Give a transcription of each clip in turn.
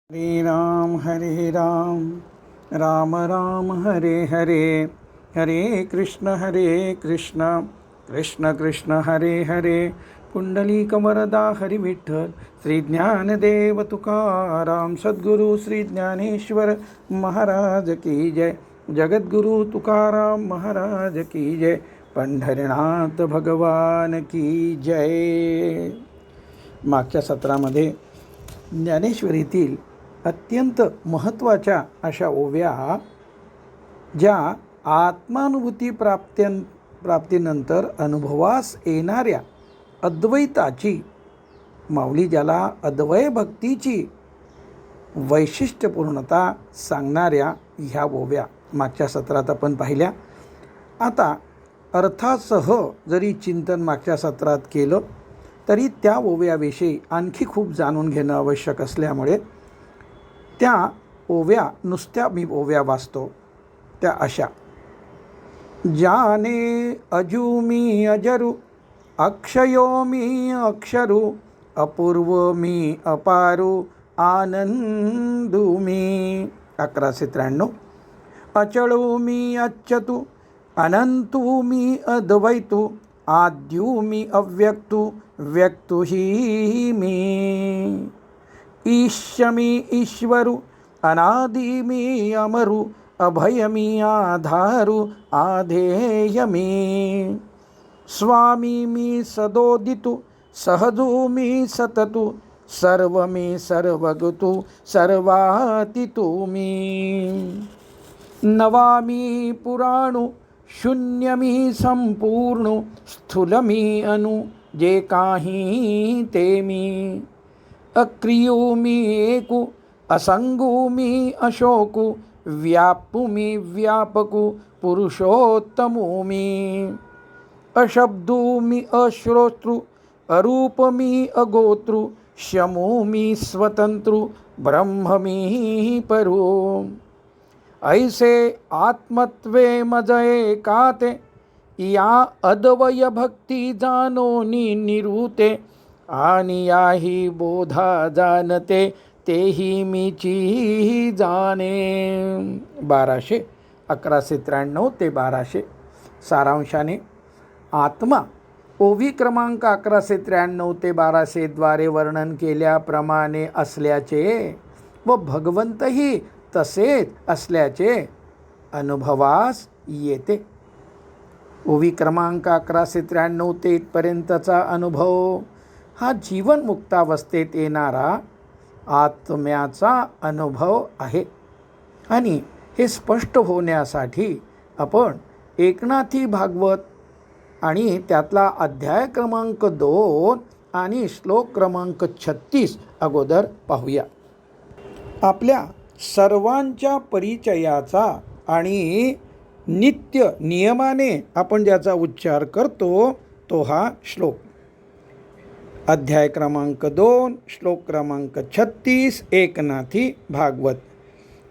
हरे राम राम राम हरे हरे हरे कृष्ण कृष्ण कृष्ण हरे हरे पुंडलीकवरदा हरि विठ्ठल श्री ज्ञानदेव तुकाराम सद्गुरु श्री ज्ञानेश्वर महाराज की जय. जगद्गुरु तुकाराम महाराज की जय. पंढरीनाथ भगवान की जय. मागच्या सत्रामध्ये ज्ञानेश्वरीतील अत्यंत महत्त्वाच्या अशा ओव्या ज्या आत्मानुभूती प्राप्तीनंतर अनुभवास येणाऱ्या अद्वैताची, माऊली ज्याला अद्वय भक्तीची वैशिष्ट्यपूर्णता सांगणाऱ्या ह्या ओव्या मागच्या सत्रात आपण पाहिल्या. आता अर्थासह जरी चिंतन मागच्या सत्रात केलं तरी त्या ओव्याविषयी आणखी खूप जाणून घेणं आवश्यक असल्यामुळे त्या ओव्या नुसत्या मी ओव्या वाचतो त्या अशा. जाने अजू मी अजरू, अक्षयो मी अक्षरू, अपूर्व मी अपारू, आनंदू मी. 1193. अचळू मी अच्युतू, अनंतू मी अद्वैतू, आद्यू मी अव्यक्तू, व्यक्तू ही मी. ईश मी ईश्वरू, अनादि मी अमरू, अभय मी आधारू, आधेय मी. स्वामी मी सदोदितू, सहजू मी सततू, सर्व मी सर्वगतू, सर्वातीतू मी. नवामी पुराणू, शून्य मी संपूर्ण, स्थूल मी अनु, जे काही ते मी. अक्रियू मी एकू, असंगू मी अशोकू, व्यापू मी व्यापकू, पुरुषोत्तमू मी. अशब्दू मी अश्रोतृ, अरूप मी अगोत्रु, शमू मी स्वतंत्रु, ब्रह्म मी परू. ऐसे आत्मत्वे मजये काते, या अद्वय भक्ती जानोनी निरूते, आणि याही बोधा जानते, तेही मीची जाणे. 1193 ते 1200. सारांशाने आत्मा ओवी क्रमांक 1193 ते 1200 द्वारे वर्णन केल्याप्रमाणे असल्याचे व भगवंतही तसेच असल्याचे अनुभवास येते. ओवी क्रमांक 1193 ते इथपर्यंतचा अनुभव हा जीवनमुक्तावस्थेत येणारा आत्म्याचा अनुभव आहे. आणि हे स्पष्ट होण्यासाठी आपण एकनाथी भागवत आणि त्यातला अध्याय क्रमांक 2 आणि श्लोक क्रमांक 36 अगोदर पाहूया. आपल्या सर्वांच्या परिचयाचा आणि नित्य नियमाने आपण ज्याचा उच्चार करतो तो हा श्लोक. अध्याय क्रमांक 2 श्लोक क्रमांक 36 एकनाथी भागवत.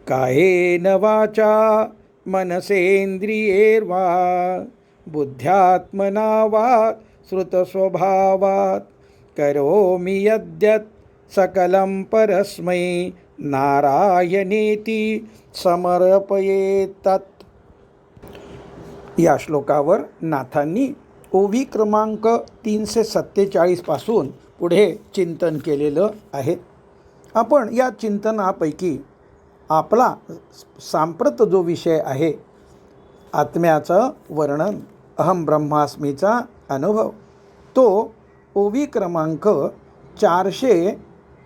कायेन वाचा मनसेंद्रियैर्वा बुद्ध्यात्मना वा श्रुतस्वभावात् करोमि यद्यत् सकलं परस्मै नारायणेति समर्पयेत्. या श्लोकावर नाथांनी ओवी क्रमांक 347 पासून पुढे चिंतन केलेलं आहे. आपण या चिंतनापैकी आपला सांप्रत जो विषय आहे आत्म्याचं वर्णन, अहम ब्रह्मास्मीचा अनुभव, तो ओवी क्रमांक 400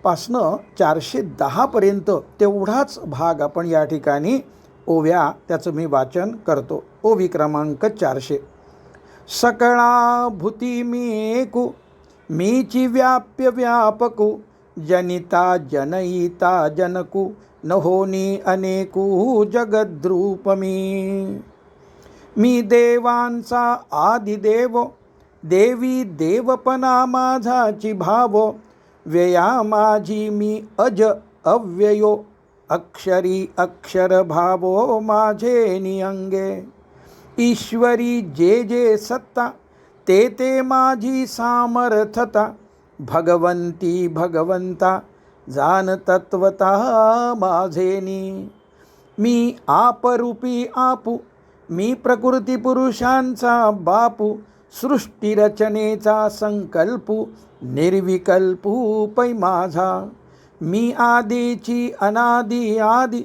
पासनं 410 पर्यंत तेवढाच भाग आपण या ठिकाणी ओव्या त्याचं मी वाचन करतो. ओवी क्रमांक 400. सकळा भूती मी एकू, मीची व्याप्य व्यापकू, जनिता जनयिता जनकू, न होनी अनेकू जगद्रूप मी. मी देवांचा आदिदेव, देवी देवपणा माझाची भाव, व्यया माझी मी अज अव्ययो, अक्षरी अक्षर भावो माझे नियंगे. ईश्वरी जे जे सत्ता, ते ते माझी सामर्थता, भगवंती भगवंता, जान तत्वतः माझेनी. मी आपरूपी आपू, मी प्रकृती पुरुषांचा बापू, सृष्टीरचनेचा संकल्पू, निर्विकल्पू पै माझा. मी आदीची अनादी आदी,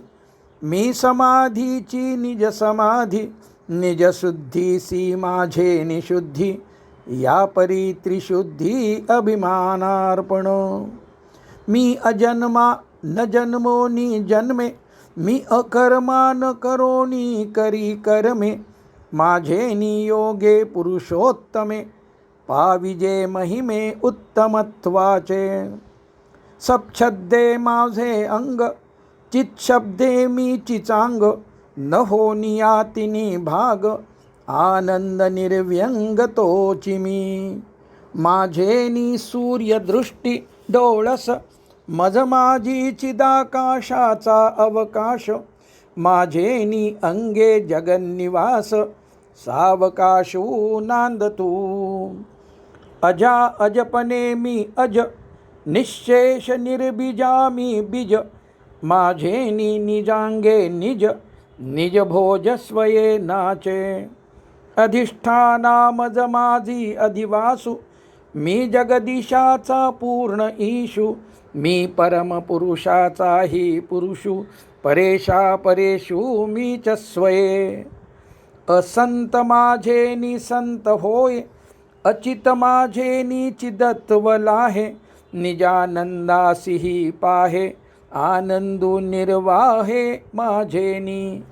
मी समाधीची निज समाधी, निज शुद्धीसी माझे निशुद्धी, या परी त्रिशुद्धी अभिमानार्पण. मी अजन्मा न जन्मोनी जन्मे, मी अकर्मा न करोनी करी कर्मे, माझे नियोगे पुरुषोत्तमे, पाविजे महिमे उत्तमत्वाचे. सपछद्दे माझे अंग, चितशब्दे मी चिचांग, न होनियातिनी भाग, आनंद निर्व्यंग तोची मी. माझेनी सूर्यदृष्टी डोळस, मज माझी चिदाकाशाचा अवकाश, माझेनी अंगे जगन्निवास, सावकाशू नांदतू. अजा अजपणे मी अज, निश्शेष निर्बीजा मी बीज, माझेनी निजांगे निज, निज भोज स्वये नाचे. अधिष्ठाना मज माझी अधिवासू, मी जगदीशाचा पूर्ण ईशू, मी परमपुरुषाचाही पुरुषू, परेशा परेशू मीच स्वये. असंत माझे निसंत होय, अचित माझे निचिदत्व लाहे, निजानंदासिही पाहे, आनंदू निर्वाहे माझेनी.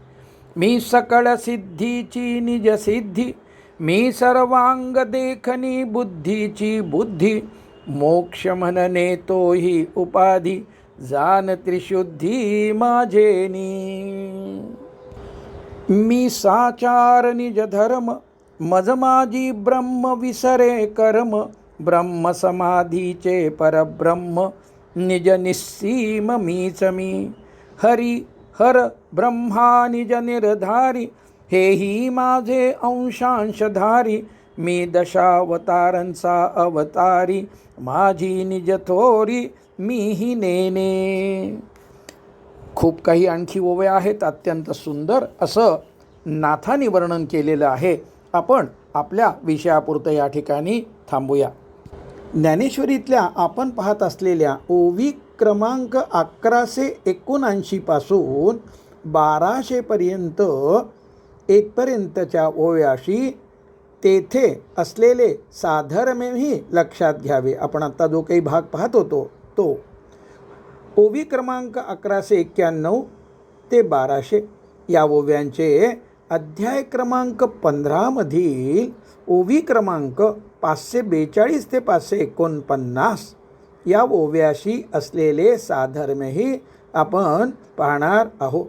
मी सकळ सिद्धीची निज सिद्धी, मी सर्वांग देखनी बुद्धीची बुद्धी, मोक्ष म्हणणे तोही उपाधी, जान त्रिशुद्धी माझेनी. मी साचार निज धर्म, मज माझी ब्रह्म विसरे कर्म, ब्रह्म समाधीचे परब्रह्म, निज निस्सीम मीच मी. हरी हर ब्रह्मा निज निर्धारी, हेही माझे अंशांशधारी, मी दशावतारांचा अवतारी, माझी निज थोरी मीही नेने. खूप काही आणखी ओव्या आहेत. अत्यंत सुंदर असं नाथानी वर्णन केलेलं आहे. आपण आपल्या विषयापुरतं या ठिकाणी थांबूया. ज्ञानेश्वरीतल्या आपण पाहत असलेल्या ओवी क्रमांक 1179 पासून 1200 पर्यंत येथपर्यंतच्या ओव्याशी तेथे असलेले साधर्म्यही लक्षात घ्यावे. आपण आता जो काही भाग पाहत होतो तो ओवी क्रमांक 1191 ते 1200 या ओव्यांचे अध्याय क्रमांक 15 मधील ओवी क्रमांक 542 ते 549 या ओव्याशी असलेले साधर्म्यही आपण पाहणार आहोत.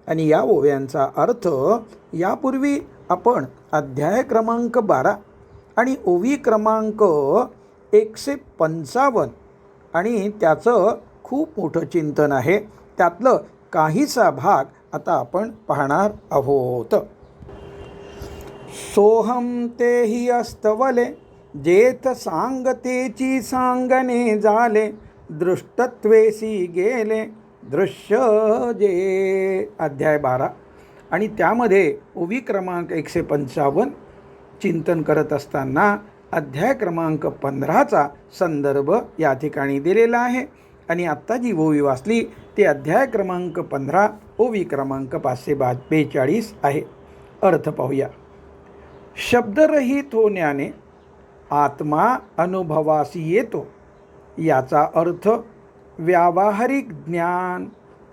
आणि या ओव्यांचा अर्थ यापूर्वी आपण अध्याय क्रमांक 12 आणि ओवी क्रमांक 155 आणि त्याचं खूप मोठं चिंतन आहे. त्यातलं काहीसा भाग आता आपण पाहणार आहोत. सोहम तेही अस्तवले, जेथ सांगतेची सांगणे झाले, दृष्टत्वेसी गेले दृश्य जे. अध्याय 12 आणि त्यामध्ये ओवी क्रमांक 155 चिंतन करत असताना अध्याय क्रमांक 15चा संदर्भ या ठिकाणी दिलेला आहे. आणि आत्ता जी ओवी वाचली ते अध्याय क्रमांक 15 ओवी क्रमांक 542 आहे. अर्थ पाहूया. शब्दरहित होण्याने आत्मा अनुभवास येतो. याचा अर्थ व्यावहारिक ज्ञान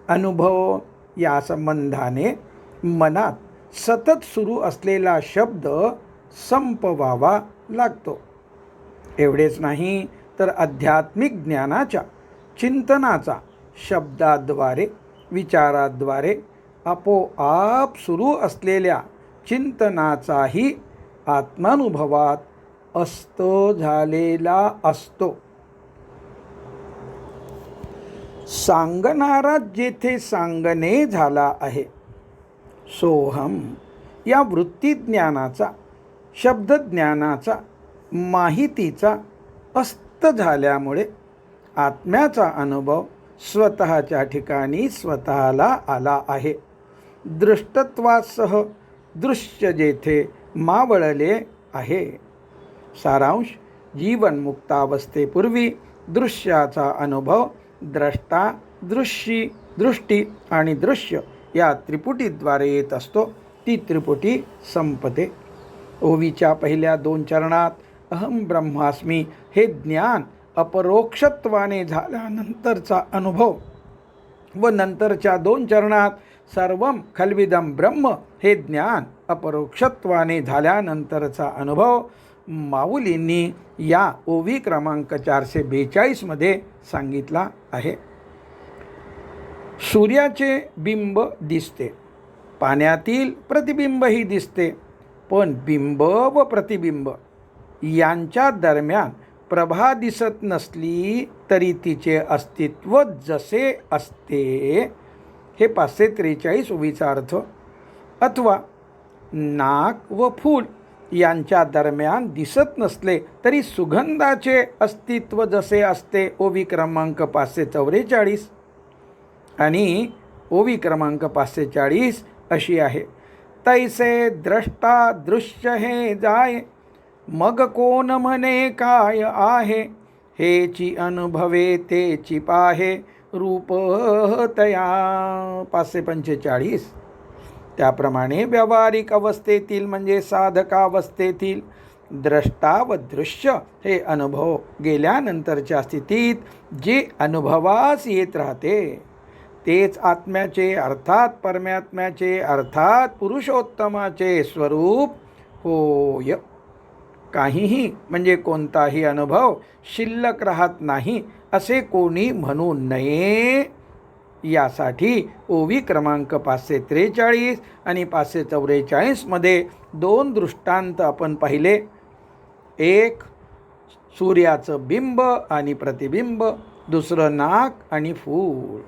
अनुभव या संबंधाने मनात सतत सुरू असलेला शब्द संपवावा लागतो. एवढेच नाही तर आध्यात्मिक ज्ञानाच्या चिंतनाचा शब्दाद्वारे विचाराद्वारे आपोआप सुरू असलेल्या चिंतनाचाही आत्मानुभवात अस्त झालेला असतो. सांगणारा जेथे सांगणे झाला आहे. सोहम या वृत्तीज्ञानाचा शब्दज्ञानाचा माहितीचा अस्त झाल्यामुळे आत्म्याचा अनुभव स्वतःच्या ठिकाणी स्वतःला आला आहे. दृष्टत्वासह दृश्य जेथे मावळले आहे. सारांश: जीवनमुक्तावस्थेपूर्वी दृश्याचा अनुभव द्रष्टा, दृष्टी आणि दृश्य या त्रिपुटीद्वारे येत असतो. ती त्रिपुटी संपते. ओवीच्या पहिल्या 2 चरणात अहम ब्रह्मास्मी हे ज्ञान अपरोक्षत्वाने झाल्यानंतरचा अनुभव व नंतरच्या 2 चरणात सर्वम खल्विदम ब्रह्म हे ज्ञान अपरोक्षत्वाने झाल्यानंतरचा अनुभव माऊलींनी या ओवी क्रमांक 442 मध्ये सांगितला आहे. सूर्याचे बिंब दिसते, पाण्यातील प्रतिबिंबही दिसते, पण बिंब व प्रतिबिंब यांच्या दरम्यान प्रभा दिसत नसली तरी तिचे अस्तित्व जसे असते. हे 543 ओवीचा अर्थ. अथवा नाक व फूल यांच्या दरम्यान दिसत नसले तरी सुगंधाचे अस्तित्व जसे असते. ओवी क्रमांक 544 आणि ओवी क्रमांक 540 अशी आहे. तैसे द्रष्टा दृश्य हे जाय, मग कोण म्हणे काय आहे. हेची अनुभवे तेची पाहे, रूप तया. 545. त्याप्रमाणे व्यावहारिक अवस्थेतील म्हणजे साधकावस्थेतील द्रष्टा व दृश्य हे अनुभव गेल्यानंतरच्या स्थितीत जे अनुभवास येत राहते तेच आत्म्याचे अर्थात परमात्म्याचे अर्थात पुरुषोत्तमाचे स्वरूप होय. काहीही म्हणजे कोणताही अनुभव शिल्लक राहत नाही असे कोणी म्हणू नये. यासाठी ओवी क्रमांक 543 आणि 544 मध्ये 2 दृष्टांत आपण पाहिले. एक सूर्याचं बिंब आणि प्रतिबिंब, दुसरं नाक आणि फूल.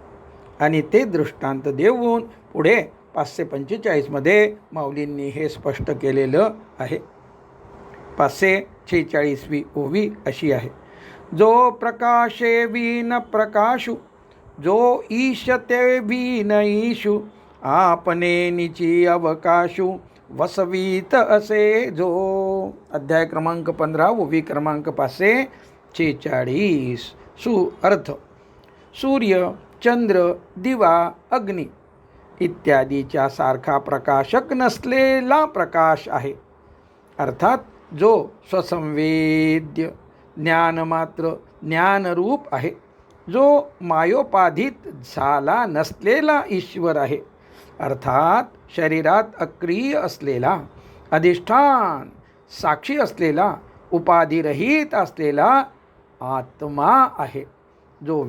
आणि ते दृष्टांत देऊन पुढे 545 मध्ये माऊलींनी हे स्पष्ट केलेलं आहे. 546वी ओवी अशी आहे. जो प्रकाशे विन प्रकाशू, जो ईश ते विन ईशू, आपने निची अवकाशू, वसवीत असे जो. अध्याय क्रमांक 15 ओवी क्रमांक 546. अर्थ: सूर्य, चंद्र, दिवा, अग्नी इत्यादीच्या सारखा प्रकाशक नसलेला प्रकाश आहे. अर्थात जो स्वसंवेद्य ज्ञानमात्र ज्ञानरूप आहे. जो मायोपाधित झाला नसलेला ईश्वर आहे. अर्थात शरीरात अक्रिय असलेला, अधिष्ठान साक्षी असलेला, उपाधिरहित असलेला आत्मा आहे. जो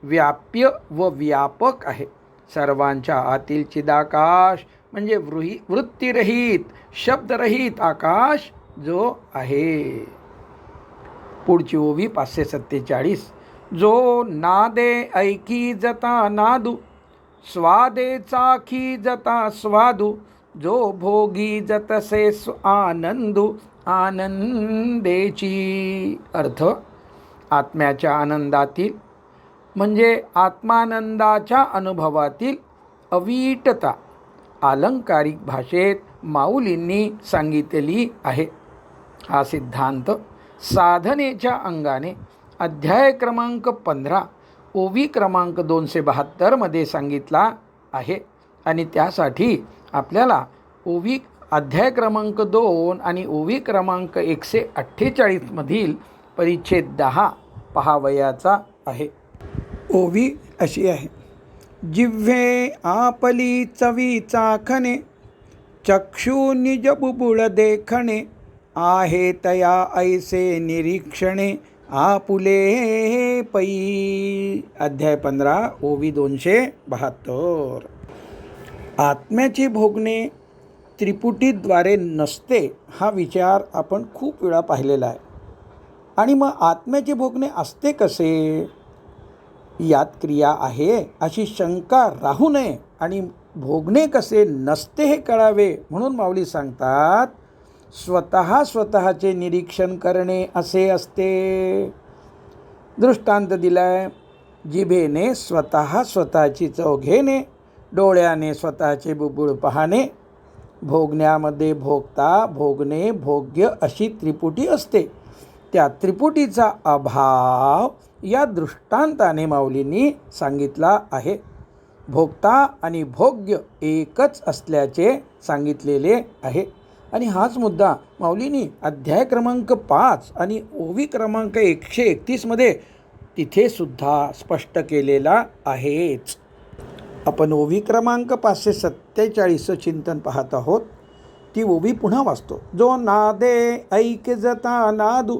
व्याप्य व व्यापक आहे. सर्वांच्या आतील चिदाकाश म्हणजे वृत्तीरहित शब्दरहित आकाश जो आहे. पुढची ओवी 547. जो नादे ऐकी जता नादू, स्वादे चाखी जता स्वादू, जो भोगी जतसे आनंदू आनंदेची. अर्थ: आत्म्याच्या आनंदातील म्हणजे आत्मानंदाच्या अनुभवातील अवीटता अलंकारिक भाषेत माऊलींनी सांगितलेली आहे. हा सिद्धांत साधनेच्या अंगाने अध्याय क्रमांक 15 ओवी क्रमांक 272 मध्ये सांगितला आहे. आणि त्यासाठी आपल्याला ओवी अध्याय क्रमांक 2 आणि ओवी क्रमांक 148 मधील परिच्छेद 10 पहावयाचा आहे. ओवी अशी आहे. जिव्हे आपली चवी चाखणे, चक्षु निज बुबुळ देखणे, आहे तया ऐसे निरीक्षणे, आपुले पै. अध्याय 15 ओवी 272. आत्म्याची भोगणे त्रिपुटीद्वारे नसते हा विचार आपण खूप वेळा पाहिलेला आहे. आणि मग आत्म्याचे भोगणे असते कसे? यात क्रिया आहे अशी शंका राहू नये आणि भोगणे कसे नसते हे कळावे म्हणून माऊली सांगतात, स्वतःचे निरीक्षण करणे असे असते. दृष्टांत दिलाय. जिभेने स्वतःची चव घेणे, डोळ्याने स्वतःचे बुबुळ पाहणे, भोगण्यामध्ये भोगता, भोगणे, भोग्य अशी त्रिपुटी असते. त्या त्रिपुटीचा अभाव या दृष्टांताने माऊलींनी सांगितला आहे. भोगता आणि भोग्य एकच असल्याचे सांगितलेले आहे. आणि हाच मुद्दा माऊलींनी अध्याय क्रमांक 5 आणि ओवी क्रमांक 131 तिथे सुद्धा स्पष्ट केलेला आहेच. आपण ओवी क्रमांक 547 चिंतन पाहत आहोत. ती ओवी पुन्हा वाचतो. जो नादे ऐक जता नादू,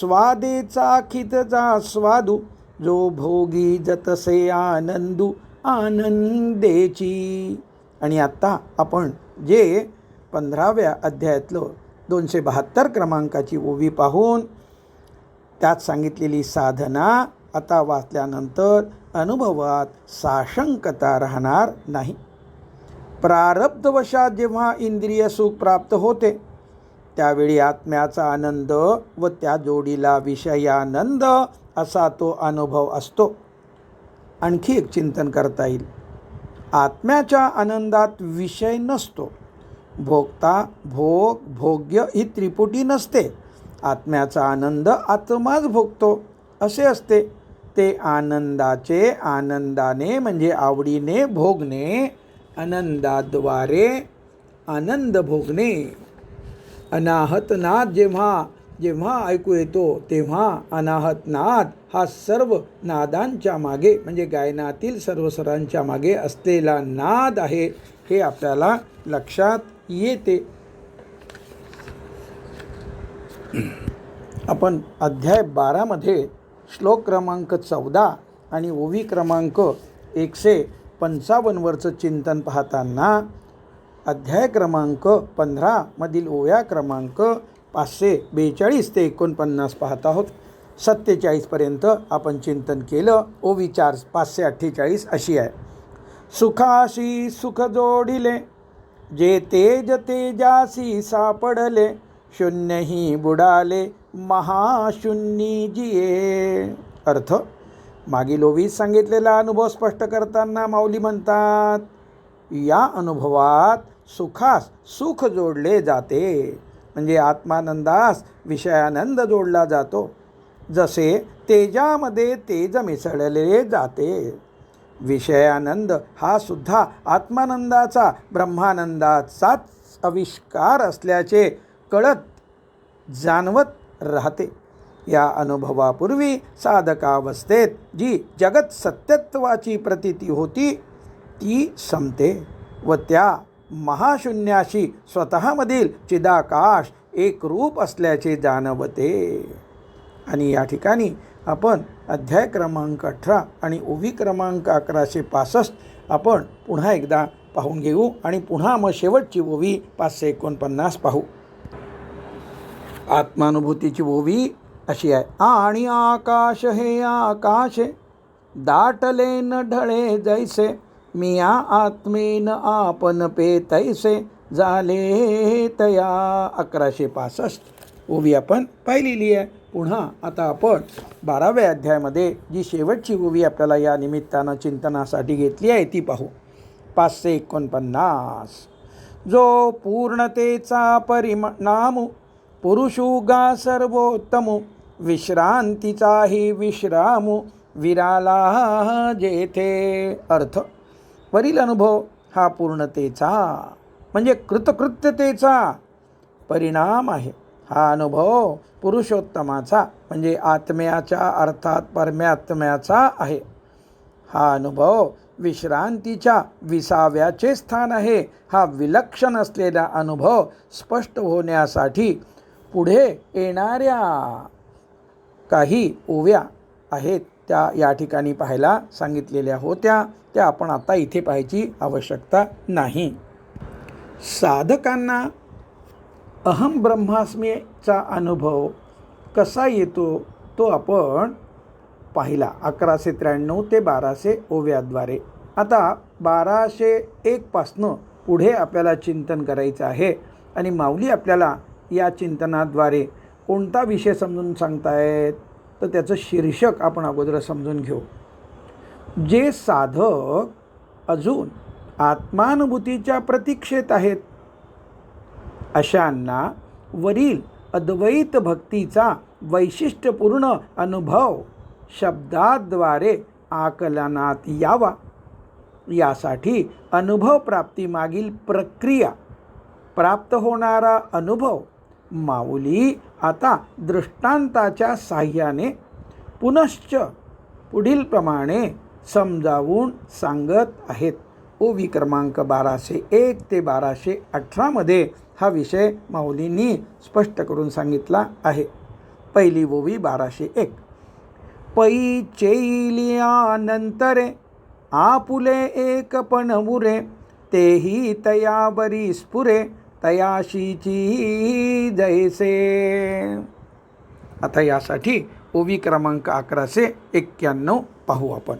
स्वादेचा खितचा स्वादू, जो भोगी जतसे आनंदू आनंदेची. आणि आत्ता आपण जे 15व्या अध्यायातलं 272 क्रमांकाची ओवी पाहून त्यात सांगितलेली साधना आता वाचल्यानंतर अनुभवात साशंकता राहणार नाही. प्रारब्धवशात जेव्हा इंद्रिय सुख प्राप्त होते त्यावेळी आत्म्याचा आनंद व त्या जोडीला विषयानंद असा तो अनुभव असतो. आणखी एक चिंतन करता येईल. आत्म्याच्या आनंदात विषय नसतो. भोगता, भोग, भोग्य ही त्रिपुटी नसते. आत्म्याचा आनंद आत्माच भोगतो असे असते. ते आनंदाचे आनंदाने म्हणजे आवडीने भोगणे, आनंदाद्वारे आनंद भोगणे. अनाहत नाद जेव्हा जेव्हा ऐकू येतो तेव्हा अनाहत नाद हा सर्व नादांच्या मागे म्हणजे गायनातील सर्व स्वरांच्या मागे असलेला नाद आहे हे आपल्याला लक्षात येते. आपण अध्याय 12 श्लोक क्रमांक 14 आणि ओवी क्रमांक 155 चिंतन पाहताना अध्याय क्रमांक 15 ओव्या क्रमांक 542 ते 49 पाहत आहोत. 47 आपण चिंतन केलं. ओवी 548 अशी आहे. सुखाशी सुख जोडिले, जे तेज तेजासी सापडले, शून्यही बुडाले महाशून्यी जिये. अर्थ मागील ओवीत सांगितलेला अनुभव स्पष्ट करताना माऊली म्हणतात, या अनुभवात सुखास सुख जोडले जाते म्हणजे आत्मानंदास विषयानंद जोडला जातो. जसे तेजामध्ये तेज मिसळले जाते. विषयानंद हा सुद्धा आत्मानंदाचा ब्रह्मानंदाचाच आविष्कार असल्याचे कळत जाणवत राहते. या अनुभवापूर्वी साधकावस्थेत जी जगत सत्यत्वाची प्रतीती होती ती संपते व त्या महाशून्याशी स्वतःमधील चिदाकाश एक रूप असल्याचे जाणवते. आणि या ठिकाणी आपण अध्याय क्रमांक 18 आणि ओवी क्रमांक 1165 आपण पुन्हा एकदा पाहून घेऊ आणि पुन्हा मग शेवटची ओवी 549 पाहू. आत्मानुभूतीची ओवी अशी आहे. आणि आकाश हे आकाश दाटले न ढळे जैसे, मिया आत्मेन आपण पे तैसे झाले तया. 1165 ओवी आपण पाहिलेली आहे. पुन्हा आता आपण 12व्या अध्यायामध्ये जी शेवटची ओवी आपल्याला या निमित्तानं चिंतनासाठी घेतली आहे ती पाहू. 549 जो पूर्णतेचा परिणाम, पुरुषुगा सर्वोत्तम, विश्रांतीचाही विश्राम, विराला जेथे. अर्थ वरील अनुभव हा पूर्णतेचा म्हणजे कृतकृत्यतेचा परिणाम आहे. हा अनुभव पुरुषोत्तमाचा म्हणजे आत्म्याच्या अर्थात परमात्म्याचा आहे. हा अनुभव विश्रांतीच्या विसाव्याचे स्थान आहे. हा विलक्षण असलेला अनुभव स्पष्ट होण्यासाठी पुढे येणाऱ्या काही ओव्या आहेत त्या या ठिकाणी पाहायला सांगितलेल्या होत्या. त्या आपण आता इथे पाहायची आवश्यकता नाही. साधकांना अहम ब्रह्मास्मीचा अनुभव कसा येतो तो आपण पाहिला 1193 ते 1200 ओव्याद्वारे. आता 1201 पासनं पुढे आपल्याला चिंतन करायचं आहे आणि माऊली आपल्याला या चिंतनाद्वारे कोणता विषय समजून सांगतायत तर त्याचं शीर्षक आपण अगोदर समजून घेऊ. जे साधक अजून आत्मानुभूतीच्या प्रतीक्षेत आहेत अशांना वरील अद्वैत भक्तीचा वैशिष्ट्यपूर्ण अनुभव शब्दाद्वारे आकलनात यावा, यासाठी अनुभव प्राप्तीमागील प्रक्रिया, प्राप्त होणारा अनुभव माऊली आता दृष्टांताच्या साह्याने पुनश्च पुढील प्रमाणे समजावून सांगत आहेत. ओवी क्रमांक 1201 ते 1218 मध्ये हा विषय माऊलींनी स्पष्ट करून सांगितला आहे. पहिली ओवी 1201. पै चैलियानंतरे आपुले एक पण मुरे, तेही तया बरी स्फुरे तयाशीची जैसे. आता यासाठी ओवी क्रमांक 1191 पाहू आपण.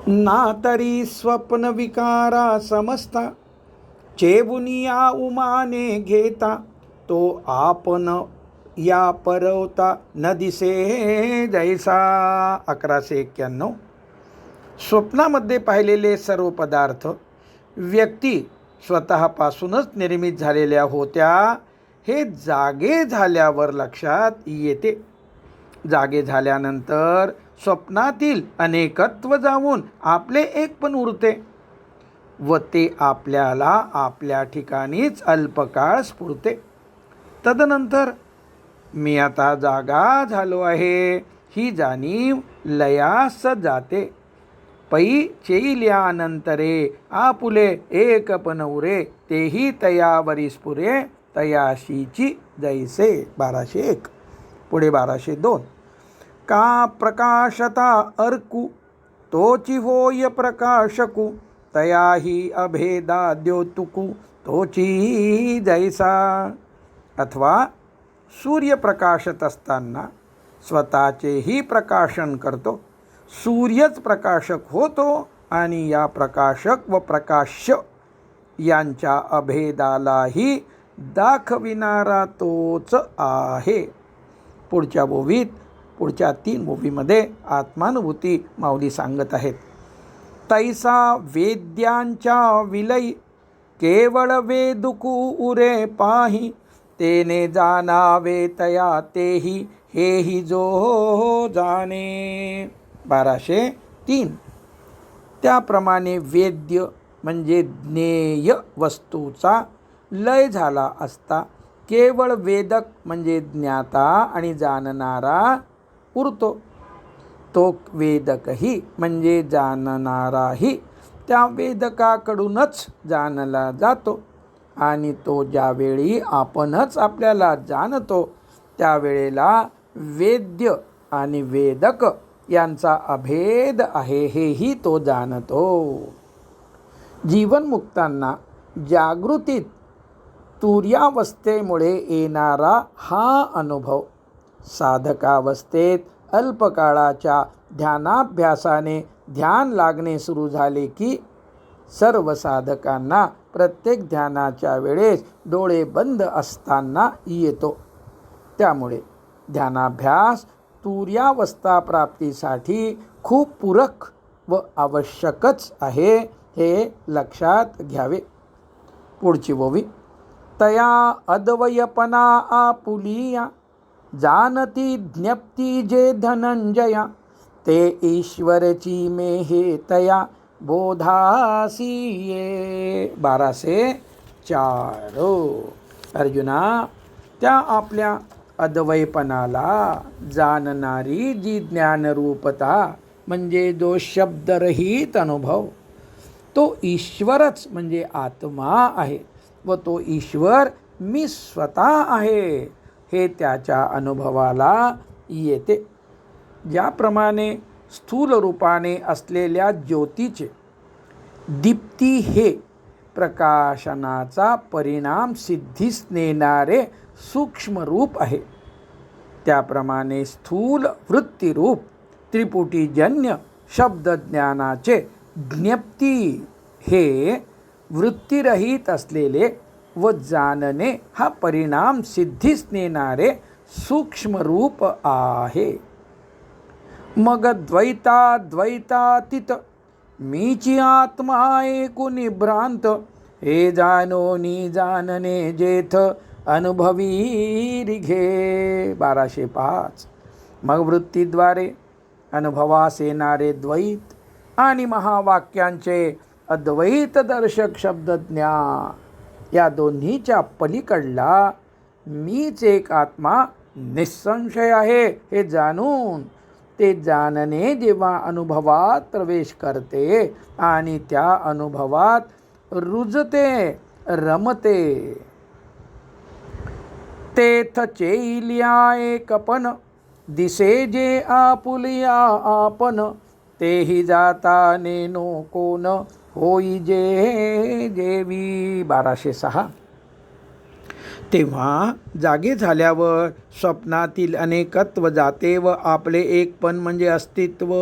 ना तरी स्वप्न विकारा समजता, चेबुनिया उमाने घेता, तो आपण या परवता न दिसे जैसा. 1191. स्वप्नामध्ये पाहिलेले सर्व पदार्थ व्यक्ती स्वतःपासूनच निर्मित झालेल्या होत्या हे जागे झाल्यावर लक्षात येते. जागे झाल्यानंतर स्वप्नातील अनेकत्व जाऊन आपले एक पण उरते व ते आपल्याला आपल्या ठिकाणीच अल्पकाळ स्फुरते. तदनंतर मी आता जागा झालो आहे ही जाणीव लयास जाते. पै चैल्यानंतरे आपुले एक पण उरे, तेही तयावरी स्फुरे तयाशीची जैसे. 1201. पुढे 1202. का प्रकाशता अर्कू, तोची होय प्रकाशकू, तयाही अभेदा द्योतुकू, तोची जैसा. अथवा सूर्य प्रकाशत असताना स्वतःचेही प्रकाशन करतो, सूर्यच प्रकाशक होतो आणि या प्रकाशक व प्रकाश्य यांच्या अभेदालाही दाखविणारा तोच आहे. पुढच्या ओवीत, पुढच्या 3 ओवीमध्ये आत्मानुभूती माऊली सांगत आहेत. तैसा वेद्यांच्या विलयी, केवळ वेदुकू उरे पाही, तेने जाणावे तया तेही, हेही जो जाणे. 1203. त्याप्रमाणे वेद्य म्हणजे ज्ञेय वस्तूचा लय झाला असता केवळ वेदक म्हणजे ज्ञाता आणि जाणणारा उरतो. तो वेदकही म्हणजे जाणणाराही त्या वेदकाकडूनच जाणला जातो आणि तो ज्यावेळी आपणच आपल्याला जाणतो त्यावेळेला वेद्य आणि वेदक यांचा अभेद आहे हेही तो जाणतो. जीवनमुक्तांना जागृतीत तुर्यावस्थेमुळे येणारा हा अनुभव साधकावस्थेत अल्पकाळाच्या ध्यानाभ्यासाने ध्यान लागणे सुरू झाले की सर्व साधकांना प्रत्येक ध्यानाच्या वेळेस डोळे बंद असताना येतो. त्यामुळे ध्यानाभ्यास तुर्यावस्था प्राप्तीसाठी खूप पूरक व आवश्यकच आहे हे लक्षात घ्यावे. पुढची ओवी. तया अद्वयपना आपुलिया, जानती ज्ञप्ती जे धनंजया, ते ईश्वरची मेहे तया बोधासी ये. 1204. अर्जुना, त्या आपल्या अद्वैपणाला जाणणारी जी ज्ञानरूपता म्हणजे जो शब्दरहित अनुभव तो ईश्वरच म्हणजे आत्मा आहे व तो ईश्वर मी स्वतः आहे हे त्याच्या अनुभवाला येते. ज्याप्रमाणे स्थूल रूपाने असलेल्या ज्योतीचे दीप्ती हे प्रकाशनाचा परिणाम सिद्धीस नेणारे सूक्ष्म रूप आहे, त्याप्रमाणे स्थूल वृत्तीरूप त्रिपुटीजन्य शब्दज्ञानाचे ज्ञप्ती हे वृत्तीरहित असलेले व जाणणे हा परिणाम सिद्धीस नेणारे सूक्ष्म रूप आहे. मग द्वैतातीत मीची आत्मा एकूणी भ्रांत, हे जाणोनी जाणणे जेथ अनुभवी रिघे. 1205. मग वृत्तीद्वारे अनुभवास येणारे द्वैत आणि महावाक्यांचे अद्वैत दर्शक शब्दज्ञान, या दोन्हीच्या पलीकडला मीच एक आत्मा निसंशय आहे हे जाणून ते जाणणे जेव्हा अनुभवात प्रवेश करते आणि त्या अनुभवात रुजते रमते, तेथ चेलिया एकपण दिसे जे आपुलिया आपण, तेही जाता नेनो कोण होई जे जेवी. 1206. तेव्हा जागे झाल्यावर स्वप्नातील अनेकत्व जाते व आपले एकपण म्हणजे अस्तित्व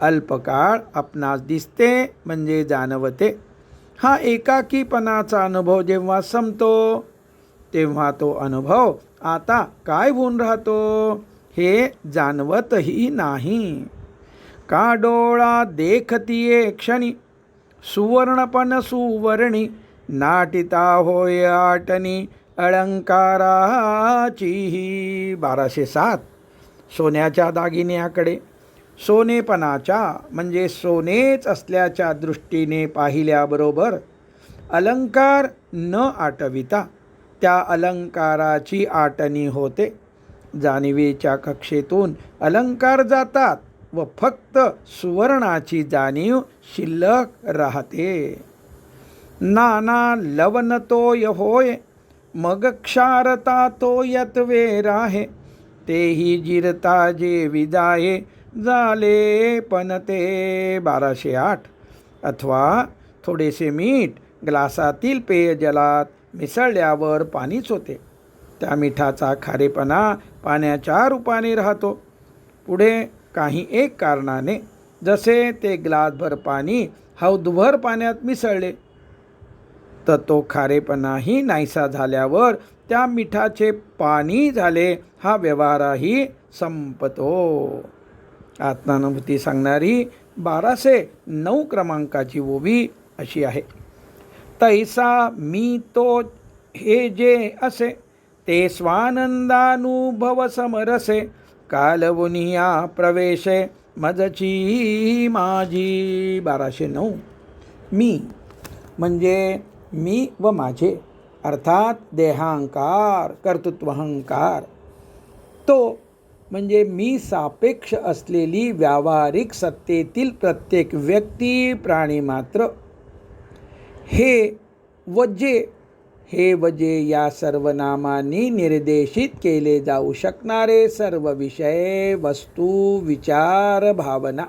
अल्पकाळ आपणास दिसते म्हणजे जाणवते. हा एकाकीपणाचा अनुभव जेव्हा संपतो तेव्हा तो अनुभव आता काय होऊन राहतो हे जाणवतही नाही. का डोळा देखतीये क्षणी, सुवर्णपण सुवर्णी, नाटिता होय आटणी अलंकाराची. 1207. सोन्याच्या दागिन्याकडे सोनेपणाच्या म्हणजे सोनेच असल्याच्या दृष्टीने पाहिल्याबरोबर अलंकार न आटविता त्या अलंकाराची आटणी होते. जाणीवेच्या कक्षेतून अलंकार जातात व फक्त सुवर्णाची जाणीव शिल्लक राहते. नाना लवन तोय होय, मग क्षारता तो यत्वे राहे, तेही जिरता जे विजाये झाले पण ते. 1208. अथवा थोडेसे मीठ ग्लासातील पेयजलात मिसळल्यावर पाणीच होते. त्या मिठाचा खारेपणा पाण्याच्या रूपाने राहतो. पुढे काही एक कारणाने जसे ते ग्लासभर पाणी हौदभर पाण्यात मिसळले तर तो खारेपणाही नाहीसा झाल्यावर त्या मिठाचे पाणी झाले हा व्यवहारही संपतो. आत्मानुभूती सांगणारी 1209 क्रमांकाची ओवी अशी आहे. तैसा मी तो हे जे असे, ते स्वानंदानुभव समरसे, कालवुनिया प्रवेशे मजची माझी. 1209. मी म्हणजे मी व माझे अर्थात देहांकार कर्तृत्वहंकार. तो म्हणजे मी सापेक्ष असलेली व्यावहारिक सत्तेतील प्रत्येक व्यक्ती प्राणीमात्र. हे व जे या सर्व नामांनी निर्देशित केले जाऊ शकणारे सर्व विषय वस्तू विचार भावना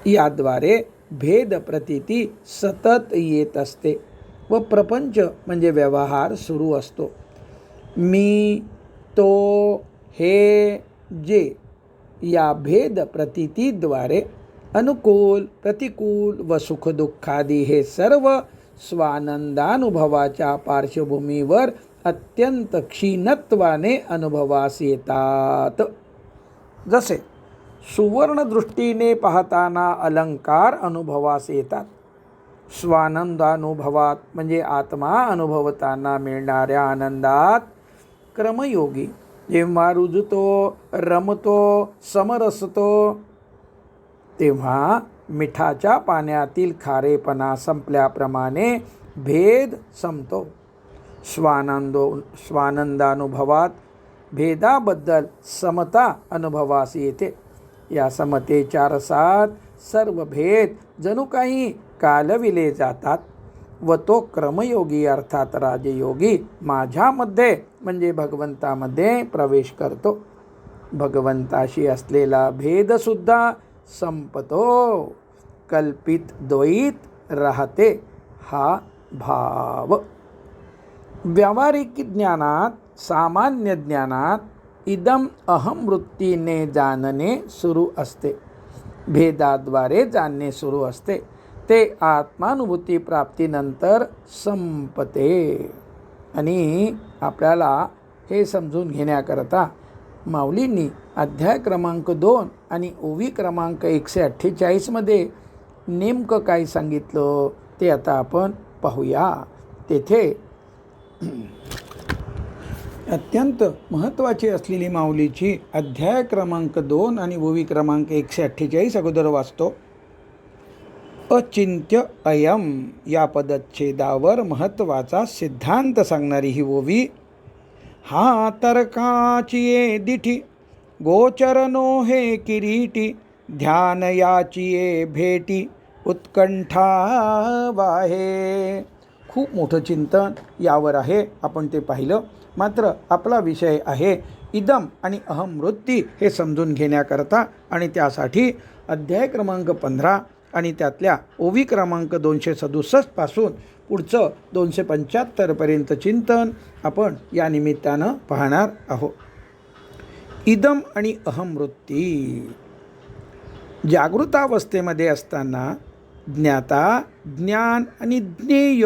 याद्वारे भेद प्रतीती सतत येत असते व प्रपंच म्हणजे व्यवहार सुरू असतो. मी तो हे जे या भेद प्रतीतीद्वारे अनुकूल प्रतिकूल व सुखदुःखादी हे सर्व स्वानंदानुभवाच्या पार्श्वभूमीवर अत्यंत क्षीणत्वाने अनुभवास येतात. जसे सुवर्ण दृष्टीने पाहताना अलंकार अनुभवास येतात. स्वानंदानुभवात म्हणजे आत्मा अनुभवताना मिळणाऱ्या आनंदात क्रमयोगी जेव्हा रुजतो रमतो समरसतो तेव्हा मिठाच्या पाण्यातील खारेपणा संपल्याप्रमाणे भेद संपतो. स्वानंदानुभवात भेदाबद्दल समता अनुभवास येते. या समतेच्या रसात सर्व भेद जणू काही कालविले जातात व तो क्रमयोगी अर्थात राजयोगी माझ्यामध्ये म्हणजे भगवंतामध्ये प्रवेश करतो. भगवंताशी असलेला भेदसुद्धा संपतो. कल्पित द्वैत राहते हा भाव. व्यावहारिक ज्ञानात सामान्य ज्ञानात इदम अहम वृत्तीने जाणणे सुरू असते. भेदाद्वारे जाणणे सुरू असते. ते आत्मानुभूती प्राप्तीनंतर संपते. आणि आपल्याला हे समजून घेण्याकरता माऊलींनी अध्याय क्रमांक 2 आणि ओवी क्रमांक 148मध्ये नेमकं काय सांगितलं ते आता आपण पाहूया. तेथे अत्यंत महत्त्वाची असलेली माऊलीची अध्याय क्रमांक 2 आणि ओवी क्रमांक 148 अगोदर वाचतो. अचिंत्य अयम या पदच्छेदावर महत्त्वाचा सिद्धांत सांगणारी ही ओवी. हा तर्काचिये दिठी गोचर नो हे किरीटी, ध्यान याचिये भेटी उत्कंठा वाहे. खूप मोठं चिंतन यावर आहे, आपण ते पाहिलं. मात्र आपला विषय आहे इदम आणि अहम वृत्ती हे समजून घेण्याकरता, आणि त्यासाठी अध्याय क्रमांक 15 आणि त्यातल्या ओवी क्रमांक 267 पासून पुढचं 275पर्यंत चिंतन आपण या निमित्तानं पाहणार आहोत. इदम आणि अहम वृत्ती. जागृतावस्थेमध्ये असताना ज्ञाता, ज्ञान आणि ज्ञेय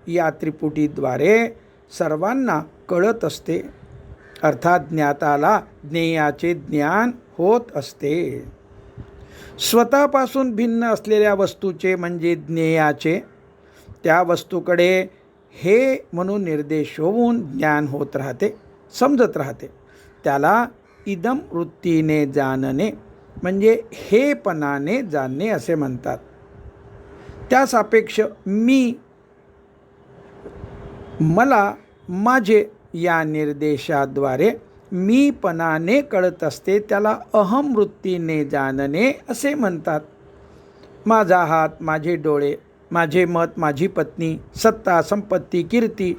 या त्रिपुटीद्वारे सर्वांना कळत असते. अर्थात ज्ञाताला ज्ञेयाचे ज्ञान होत असते. स्वतःपासून भिन्न असलेल्या वस्तूचे म्हणजे ज्ञेयाचे त्या वस्तूकडे हे म्हणून निर्देश होऊन ज्ञान होत राहते, समजत राहते. त्याला इदम वृत्तीने जाणणे म्हणजे हेपणाने जाणणे असे म्हणतात. त्या सापेक्ष मी, मला, माझे या निर्देशाद्वारे मीपणाने कळत असते, त्याला अहम वृत्तीने जाणणे असे म्हणतात. माझा हात, माझे डोळे, माझे मत, माझी पत्नी, सत्ता, संपत्ती, कीर्ती,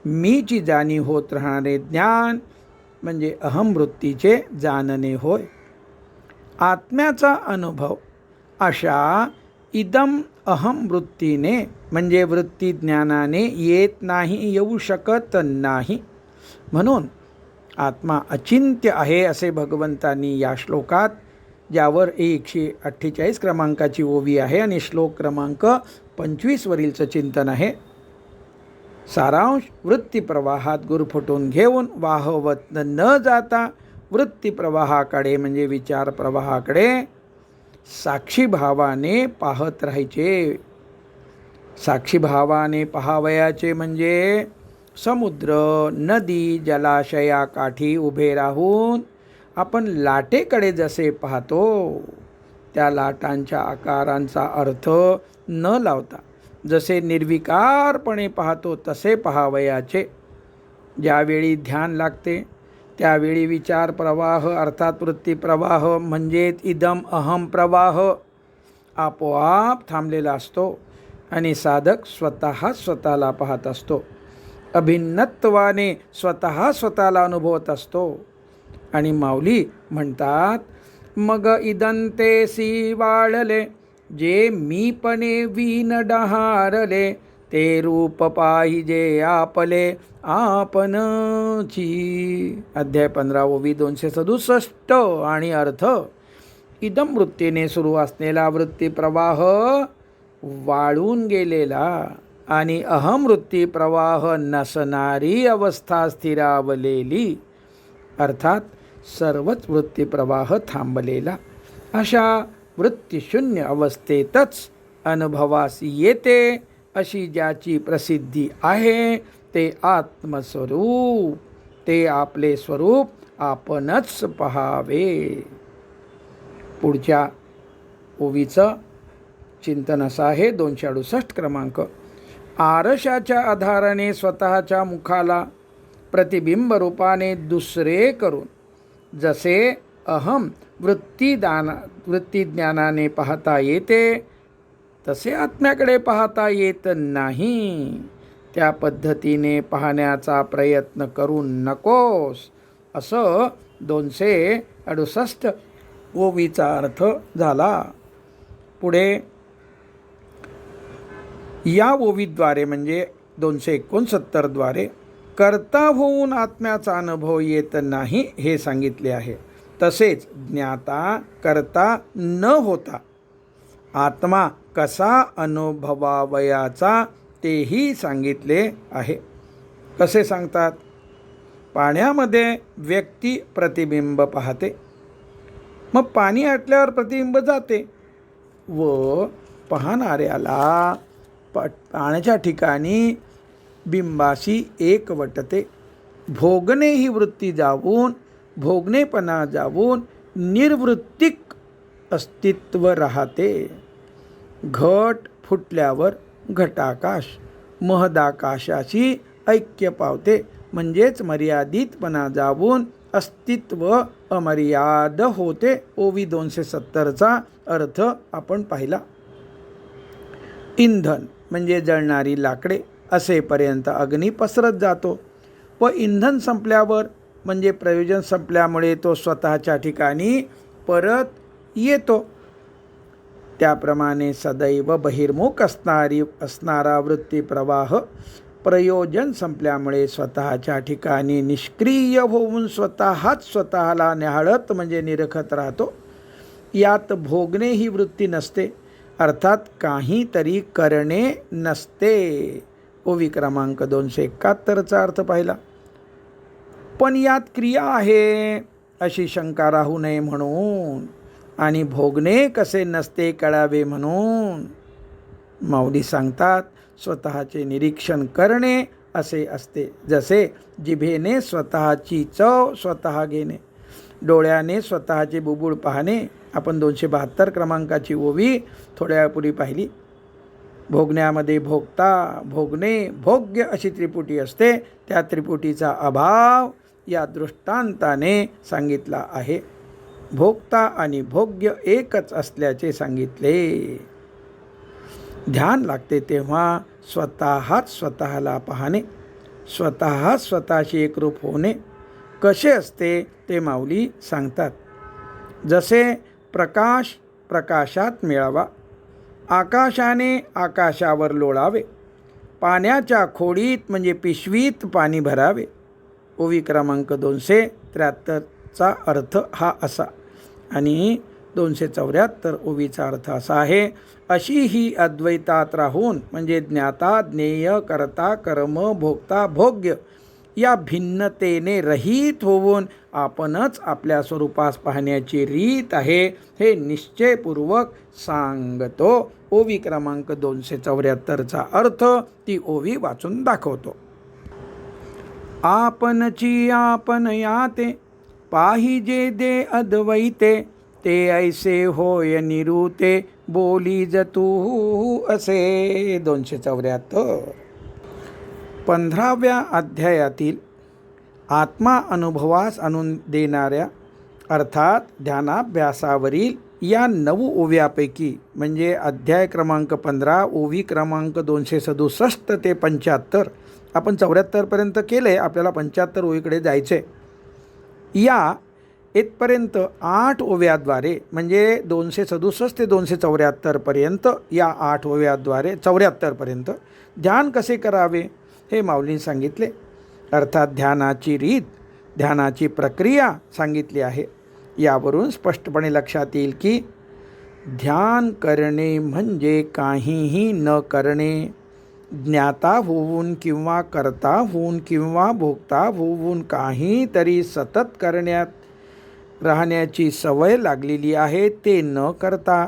मीची जाणीव होत राहणारे ज्ञान म्हणजे अहम वृत्तीचे जाणणे होय. आत्म्याचा अनुभव अशा इदम अहम वृत्तीने म्हणजे वृत्ती ज्ञानाने येत नाही, येऊ शकत नाही. म्हणून आत्मा अचिंत्य आहे असे भगवंतांनी या श्लोकात, ज्यावर 148 क्रमांकाची ओवी आहे आणि श्लोक क्रमांक 25 वरीलचं चिंतन आहे. सारांश. वृत्तीप्रवाहात गुरफटून घेऊन वाहवत न जाता वृत्तीप्रवाहाकडे म्हणजे विचार प्रवाहाकडे साक्षी भावाने पाहत राहायचे. साक्षी भावाने पाहावयाचे म्हणजे समुद्र, नदी, जलाशयाकाठी उभे राहून आपण लाटेकडे जसे पाहतो त्या लाटांच्या आकारांचा अर्थ न लावता जसे निर्विकारपणे पाहतो तसे पाहावयाचे. ज्यावेळी ध्यान लागते त्यावेळी विचार प्रवाह अर्थात वृत्ती प्रवाह म्हणजेच इदम अहम प्रवाह आपोआप थांबलेला असतो आणि साधक स्वतःला पाहत असतो. अभिन्नत्वाने स्वतःला अनुभवत असतो. आणि माऊली म्हणतात, मग इदंतेसी वाळले जे मीपणे वीन डहारले, ते रूप पाहिजे आपले आपणची. अध्याय 15 ओवी 267 आणि अर्थ. इदम वृत्तीने सुरू असलेला वृत्ती प्रवाह वाळून गेलेला आणि अहम वृत्ती प्रवाह नसणारी अवस्था स्थिरावलेली, अर्थात सर्वच वृत्ती प्रवाह थांबलेला अशा वृत्तीशून्य अवस्थेतच अनुभवास येते अशी ज्याची प्रसिद्धी आहे ते आत्मस्वरूप, ते आपले स्वरूप आपणच पहावे. पुढच्या ओवीचं चिंतन असं आहे 268 क्रमांक. आरशाच्या आधाराने स्वतःच्या मुखाला प्रतिबिंब रूपाने दुसरे करून जसे अहम वृत्तीज्ञानाने पाहता येते तसे आत्म्याकडे पाहता येत नाही. त्या पद्धतीने पाहण्याचा प्रयत्न करू नकोस असं 268 ओवीचा अर्थ झाला. पुढे या ओवीद्वारे म्हणजे 269 द्वारे कर्ता होऊन आत्म्याचा अनुभव येत नाही हे सांगितले आहे. तसेच ज्ञाता कर्ता न होता आत्मा कसा अनुभवावयाचा तेही सांगितले आहे. कसे सांगतात? पाण्यामध्ये व्यक्ती प्रतिबिंब पाहते, मग पाणी आटल्यावर प्रतिबिंब जाते व पाहणाऱ्याला पाण्याच्या ठिकाणी बिंबाशी एकवटते. भोगणे ही वृत्ती जाऊन, भोगणेपणा जाऊन निर्वृत्तिक अस्तित्व राहते. घट फुटल्यावर घटाकाश महदाकाशाशी ऐक्य पावते, म्हणजेच मर्यादितपणा जाऊन अस्तित्व अमर्याद होते. ओवी 270चा अर्थ आपण पाहिला. इंधन म्हणजे जळणारी लाकडे असेपर्यंत अग्नी पसरत जातो व इंधन संपल्यावर म्हणजे प्रयोजन संपल्यामुळे तो स्वतःच्या ठिकाणी परत येतो. त्याप्रमाणे सदैव बहिर्मुख असणारा वृत्ती प्रवाह प्रयोजन संपल्यामुळे स्वतःच्या ठिकाणी निष्क्रिय होऊन स्वतःला न्याहाळत म्हणजे निरखत राहतो. यात भोगणे ही वृत्ती नसते, अर्थात काहीतरी करणे नसते. ओवी क्रमांक 271चा अर्थ पाहिला. पण यात क्रिया आहे अशी शंका राहू नये म्हणून आणि भोगणे कसे नसते कळावे म्हणून माऊली सांगतात, स्वतःचे निरीक्षण करणे असे असते. जसे जिभेने स्वतःची चव स्वतः घेणे, डोळ्याने स्वतःचे बुबुळ पाहणे. आपण 272 क्रमांकाची ओवी थोड्या वेळापूर्वी पाहिली. भोगण्यामध्ये भोगता, भोगणे, भोग्य अशी त्रिपुटी असते. त्या त्रिपुटीचा अभाव या दृष्टांताने सांगितला आहे. भोगता आणि भोग्य एकच असल्याचे सांगितले. ध्यान लागते तेव्हा स्वतःच स्वतःला पाहणे, स्वतःच स्वतःशी एकरूप होणे कसे असते ते माऊली सांगतात. जसे प्रकाश प्रकाशात मिळावा, आकाशाने आकाशावर लोळावे, पाण्याच्या खोडीत म्हणजे पिशवीत पाणी भरावे. ओवी क्रमांक 273चा अर्थ हा असा आणि 274 ओवीचा अर्थ असा आहे. अशी ही अद्वैतात राहून म्हणजे ज्ञाता ज्ञेय करता कर्म भोगता भोग्य या भिन्नतेने रहित होऊन आपणच आपल्या स्वरूपास पाहण्याची रीत आहे हे निश्चयपूर्वक सांगतो. ओवी क्रमांक 274चा अर्थ ती ओवी वाचून दाखवतो. आपणची आपण याते पाहिजे दे अद्वैते, ते ऐसे होय निरूते बोली जतू असे. 274. 15व्या अध्यायातील आत्मा अनुभवास आणून देणाऱ्या अर्थात ध्यानाभ्यासावरील या 9 ओव्यापैकी म्हणजे अध्याय क्रमांक 15 ओवी क्रमांक 267 ते 75 आपण 74पर्यंत केले. आपल्याला 75 ओवीकडे जायचे. या इथपर्यंत 8 ओव्याद्वारे म्हणजे 267 ते 274पर्यंत या 8 ओव्याद्वारे 74पर्यंत ध्यान कसे करावे हे माऊलींनी सांगितले. अर्थात ध्यानाची रीत, ध्यानाची प्रक्रिया सांगितली आहे. यावरून स्पष्टपणे लक्षात येईल की ध्यान करणे म्हणजे काहीही न करणे, ज्ञाता होऊन किंवा करता होऊन किंवा भोगता होऊन काहीतरी सतत करण्यात राहण्याची सवय लागलेली आहे. ते न करता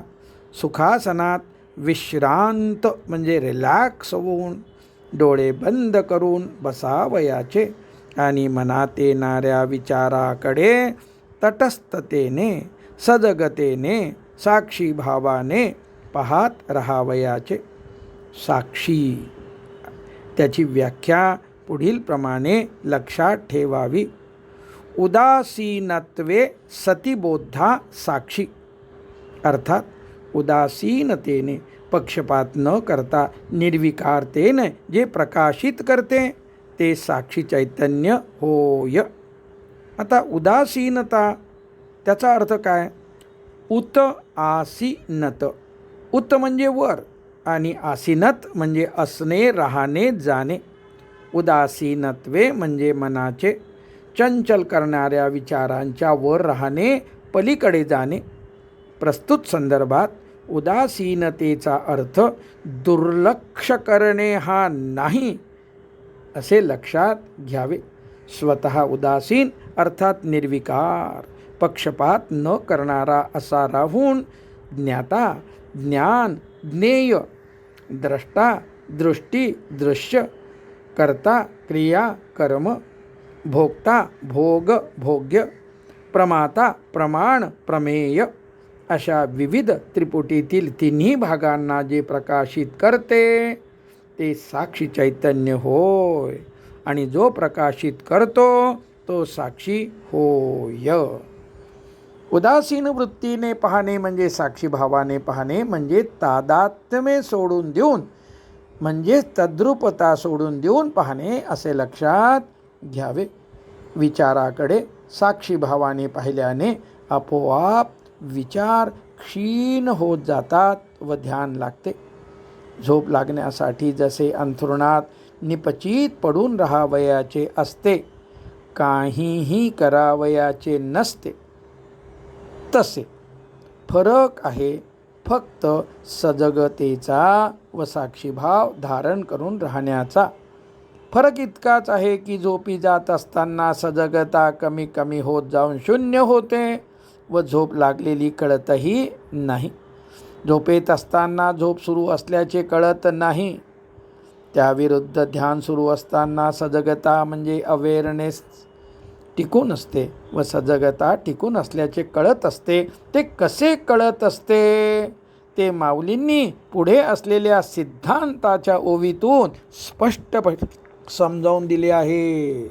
सुखासनात विश्रांत म्हणजे रिलॅक्स होऊन डोळे बंद करून बसावयाचे आणि मनात येणाऱ्या विचाराकडे तटस्थतेने सजगतेने साक्षी भावाने पाहत राहावयाचे. साक्षी त्याची व्याख्या पुढील प्रमाणे लक्षात ठेवावी. उदासीनत्वे सतिबोधा साक्षी, अर्थात उदासीनतेने पक्षपात न करता निर्विकारतेने जे प्रकाशित करते ते साक्षी चैतन्य होय. आता उदासीनता त्याचा अर्थ काय? उत आसीनत, उत म्हणजे वर आणि आसीनत म्हणजे असणे राहणे जाणे. उदासीनत्वे म्हणजे मनाचे चंचल करणाऱ्या विचारांच्या वर राहणे, पलीकडे जाणे. प्रस्तुत संदर्भात उदासीनतेचा अर्थ दुर्लक्ष करणे हा नाही असे लक्षात घ्यावे. स्वतः उदासीन अर्थात निर्विकार, पक्षपात न करणारा असा राहून ज्ञाता, ज्ञान, ज्ञेय, द्रष्टा, दृष्टी, दृश्य, कर्ता, क्रिया, कर्म, भोक्ता, भोग, भोग्य, प्रमाता, प्रमाण, प्रमेय अशा विविध त्रिपुटीतील तिन्ही भागांना जे प्रकाशित करते ते साक्षी चैतन्य होय, आणि जो प्रकाशित करतो तो साक्षी होय. उदासीन वृत्तीने पाहणे म्हणजे साक्षी भावाने पाहणे, म्हणजे तादात्म्य सोडून देऊन, म्हणजे तद्रूपता सोडून देऊन पाहणे असे लक्षात घ्यावे. विचाराकडे साक्षी भावाने पाहिल्याने आपोआप विचार क्षीण होत जातात व ध्यान लागते. झोप लागण्यासाठी जसे अंथरुणात निपचित पडून राहावयाचे असते, काहीही करावयाचे नसते, तसे फरक आहे फक्त सजगतेचा व साक्षीभाव धारण करून राहण्याचा. फरक इतकाच आहे की झोपी जात असताना सजगता कमी कमी होत जाऊन शून्य होते व झोप लागलेली कळतही नाही. झोपेत असताना झोप सुरू असल्याचे कळत नाही. त्याविरुद्ध ध्यान सुरू असताना सजगता म्हणजे अवेअरनेस टिकून असते व सजगता टिकून असल्याचे कळत असते. ते कसे कळत असते ते माऊलींनी पुढे असलेल्या सिद्धांताच्या ओवीतून स्पष्टपणे समजावून दिले आहे.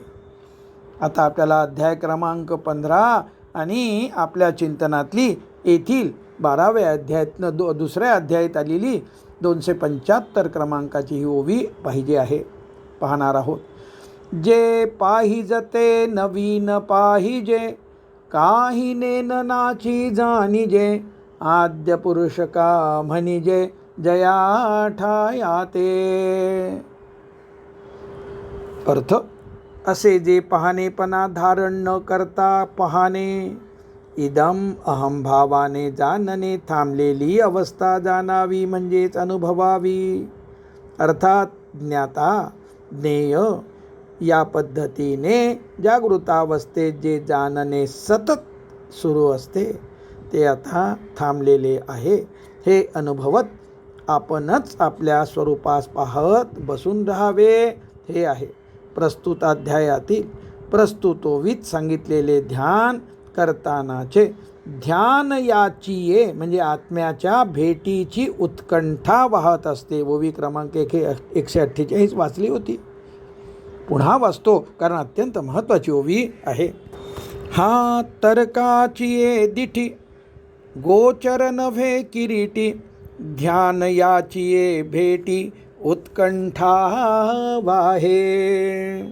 आता आपल्याला अध्याय क्रमांक 15 आणि आपल्या चिंतनातली येथील 12व्या अध्यायातनं दुसऱ्या अध्यायात आलेली 275 क्रमांकाची ही ओवी पाहिजे आहे, पाहणार आहोत. जे पाहिजते नवीन पाहिजे, काही नेननाची जाणीजे, आद्य पुरुष का म्हणिजे, जया ठायाते. अर्थ असे जे पाहणेपणा धारण न करता पाहणे, इदम अहंभावाने जाणणे, थांबलेली अवस्था जाणावी म्हणजेच अनुभवावी. अर्थात ज्ञाता, ज्ञेय या पद्धतीने जागृतावस्थेत जे जाणणे सतत सुरू असते ते आता थांबलेले आहे हे अनुभवत आपणच आपल्या स्वरूपास पाहत बसून राहावे हे आहे प्रस्तुत अध्यायातील प्रस्तुतोवीत सांगितलेले ध्यान करतानाचे. ध्यान याची म्हणजे आत्म्याच्या भेटीची उत्कंठा वाहत असते. ओवी क्रमांक 148 वाचली होती, पुन्हा वाचतो कारण अत्यंत महत्त्वाची ओवी आहे. हा तर्काची दिठी, गोचर नव्हे किरीटी, ध्यान याची भेटी उत्कंठा वाहे.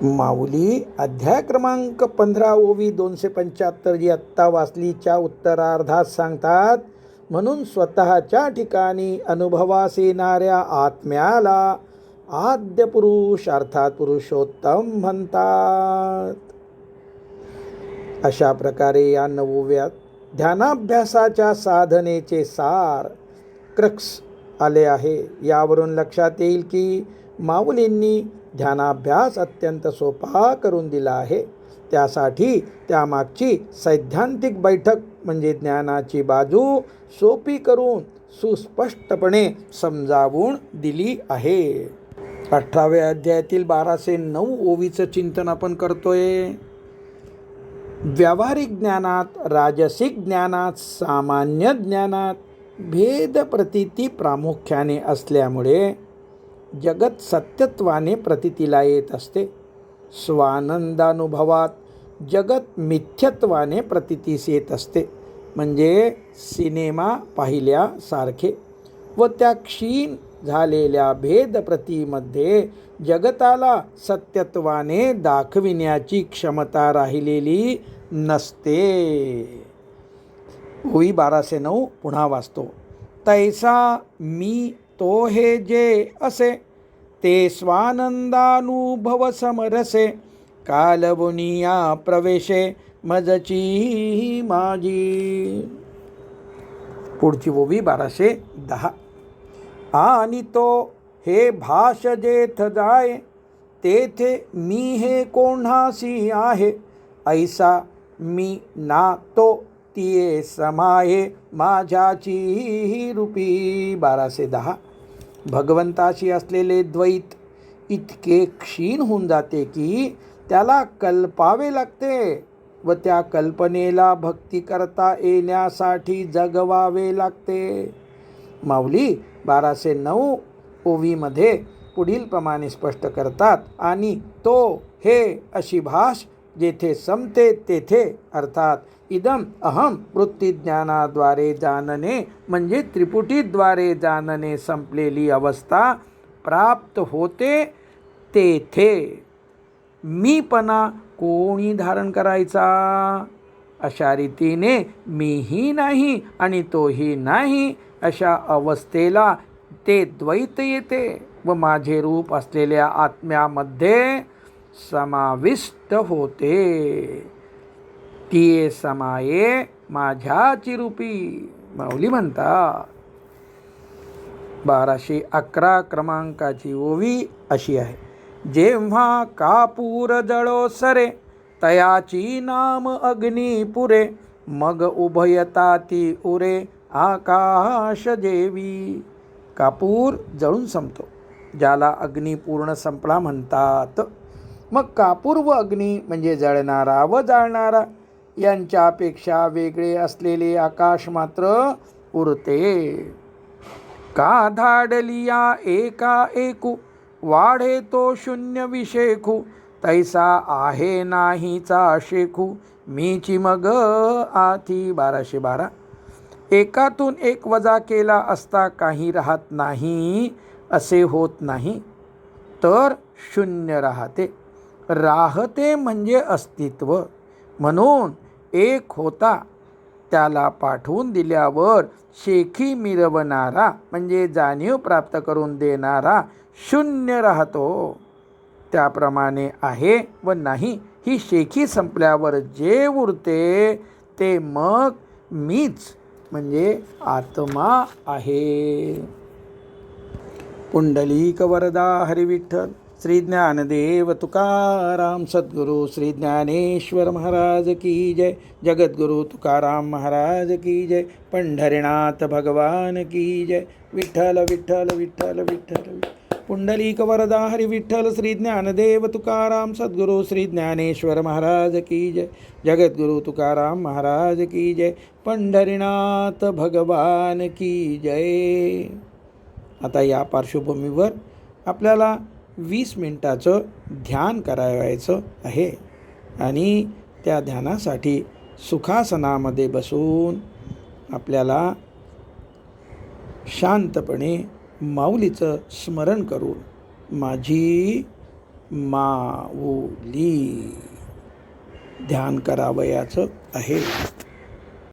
माऊली अध्याय क्रमांक 15 ओवी 275 जी आत्ता वाचलीच्या उत्तरार्धात सांगतात. म्हणून स्वतःच्या ठिकाणी अनुभवास येणाऱ्या आत्म्याला आद्य पुरुष अर्थात पुरुषोत्तम म्हणतात. अशा प्रकारे या 9व्या ध्यानाभ्यासाच्या साधनेचे सार क्रक्स आले आहे. यावरून लक्षात येईल की माऊलींनी ध्यानाभ्यास अत्यंत सोपा करून दिला आहे. त्यासाठी त्यामागची सैद्धांतिक बैठक म्हणजे ज्ञानाची बाजू सोपी करून सुस्पष्टपणे समजावून दिली आहे. 18व्या अध्यायातील 1209 ओवीचं चिंतन आपण करतोय. व्यावहारिक ज्ञानात, राजसिक ज्ञानात, सामान्य ज्ञानात भेद प्रतीती प्रामुख्याने असल्यामुळे जगत सत्यत्वाने प्रतीतीला येत असते. स्वानंदानुभवात जगत मिथ्यत्वाने प्रतीतीस येत असते, म्हणजे सिनेमा पाहिल्यासारखे. व त्या क्षीण झालेल्या भेदप्रतीमध्ये जगताला सत्यत्वाने दाखविण्याची क्षमता राहिलेली नसते. ओवी 1209 पुन्हा वाचतो. तैसा मी तो हे जे असे, ते स्वानंदानुभव समरसे, कालवुनिया प्रवेशे मजची माझी. पुढची ओवी 1210. आणि तो हे भाष जेथ जाय, तेथे मी हे कोण्हासी आहे, ऐसा मी ना तो तिये समाये माझ्याची रूपी. 1210. भगवंताशी असलेले द्वैत इतके क्षीण होऊन जाते की त्याला कल्पावे लागते व त्या कल्पनेला भक्ती करता येण्यासाठी जगवावे लागते. माऊली 1209 ओवीमध्ये पुढील प्रमाणे स्पष्ट करतात. आणि तो हे अशी भाष जेथे समते तेथे, अर्थात इदम अहम वृत्तीज्ञानाद्वारे जाणणे म्हणजे त्रिपुटीद्वारे जाणणे संपलेली अवस्था प्राप्त होते, तेथे मीपणा कोणी धारण करायचा. अशा रीतीने मीही नाही आणि तोही नाही अशा अवस्थेला ते द्वैत येते व माझे रूप असलेल्या आत्म्यामध्ये समाविष्ट होते. तिये समाये माझ्याची रूपी. माऊली म्हणतात. 1211 क्रमांकाची ओवी अशी आहे. जेव्हा कापूर जळो सरे, तयाची नाम अग्नी पुरे, मग उभयता ती उरे आकाश जेवी. कापूर जळून संपतो, ज्याला अग्नी पूर्ण संपला म्हणतात. मग कापूर व अग्नी म्हणजे जळणारा व जाळणारा यांच्यापेक्षा वेगळे असलेले आकाश मात्र उरते. का धाडलिया एका एकू, वाढे तो शून्य विशेखू, तैसा आहे नाहीचा शेखू, मीची मग आती. 1212. एकातून एक वजा केला असता काही राहत नाही असे होत नाही, तर शून्य राहते. राहते म्हणजे अस्तित्व. म्हणून एक होता त्याला पाठवून दिल्यावर शेखी मिरवणारा म्हणजे जाणीव प्राप्त करून देणारा शून्य राहतो. त्याप्रमाणे आहे व नाही ही शेखी संपल्यावर जे उरते ते मग मीच म्हणजे आत्मा आहे. पुंडलीक वरदा हरी विठ्ठल. श्री ज्ञानदेव तुकाराम सद्गुरु श्री ज्ञानेश्वर महाराज की जय. जगद्गुरु तुकाराम महाराज की जय. पंढरीनाथ भगवान की जय. विठ्ठल विठ्ठल विठ्ठल विठ्ठल. पुंडलीक वरदा हरी विठ्ठल. श्री ज्ञानदेव तुकाराम सद्गुरु श्री ज्ञानेश्वर महाराज की जय. जगद्गुरु तुकाराम महाराज की जय. पंढरीनाथ भगवान की जय. आता या पार्श्वभूमीवर आपल्याला 20 मिनिटाचं ध्यान करायचं आहे आणि त्या ध्यानासाठी सुखासनामध्ये बसून आपल्याला शांतपणे माऊलीचं स्मरण करून माझी माऊली ध्यान करावयाचं आहे.